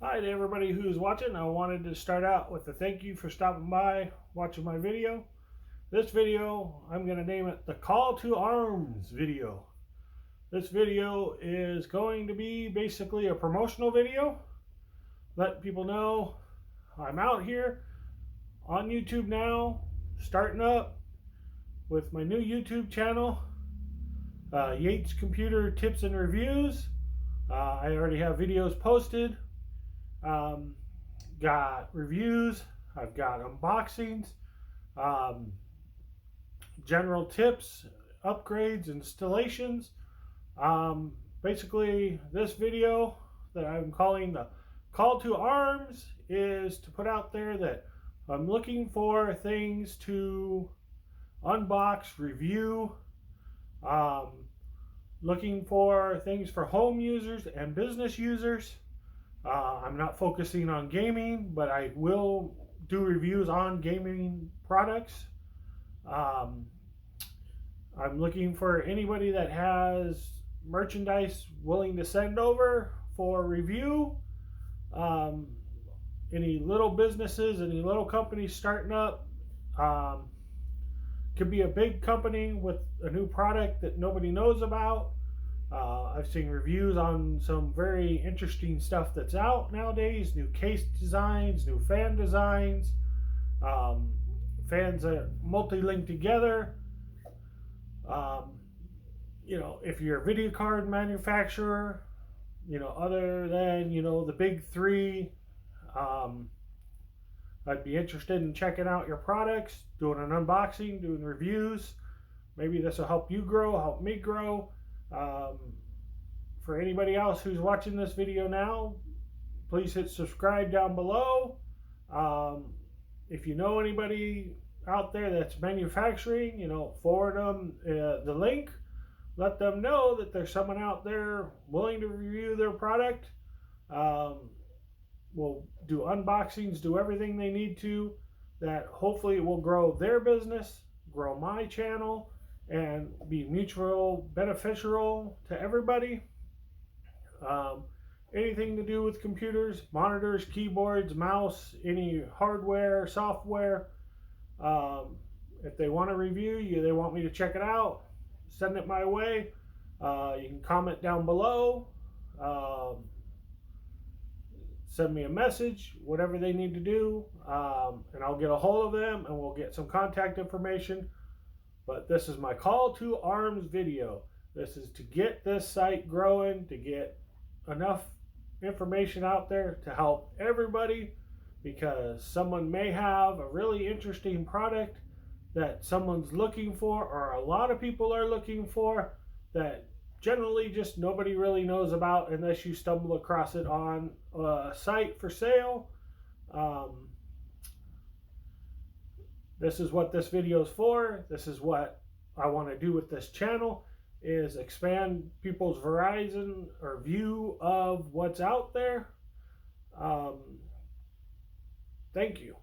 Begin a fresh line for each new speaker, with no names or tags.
Hi to everybody who's watching. I wanted to start out with a thank you for stopping by, watching my video. This video, I'm going to name it the Call to Arms video. This video is going to be basically a promotional video. Let people know I'm out here on YouTube now, starting up with my new YouTube channel, Yates Computer Tips and Reviews. I already have videos posted. Got reviews, I've got unboxings, general tips, upgrades, installations. Basically, this video that I'm calling the Call to Arms is to put out there that I'm looking for things to unbox, review, looking for things for home users and business users. I'm not focusing on gaming, but I will do reviews on gaming products. I'm looking for anybody that has merchandise willing to send over for review. Any little businesses, any little companies starting up. Could be a big company with a new product that nobody knows about. I've seen reviews on some very interesting stuff that's out nowadays. New case designs, new fan designs, fans that multi-link together. If you're a video card manufacturer, other than, the big three, I'd be interested in checking out your products, doing an unboxing, doing reviews. Maybe this will help you grow, help me grow. For anybody else who's watching this video now, please hit subscribe down below. If you know anybody out there that's manufacturing, forward them the link. Let them know that there's someone out there willing to review their product. We'll do unboxings, do everything they need to, that hopefully will grow their business, grow my channel, and be mutual beneficial to everybody. Anything to do with computers, monitors, keyboards, mouse, any hardware, software. If they want to review, they want me to check it out, send it my way. You can comment down below, send me a message, whatever they need to do, and I'll get a hold of them and we'll get some contact information. But this is my Call to Arms video. This is to get this site growing, to get enough information out there to help everybody, because someone may have a really interesting product that someone's looking for, or a lot of people are looking for, that generally just nobody really knows about unless you stumble across it on a site for sale. This is what this video is for. This is what I want to do with this channel, is expand people's horizon or view of what's out there. Thank you.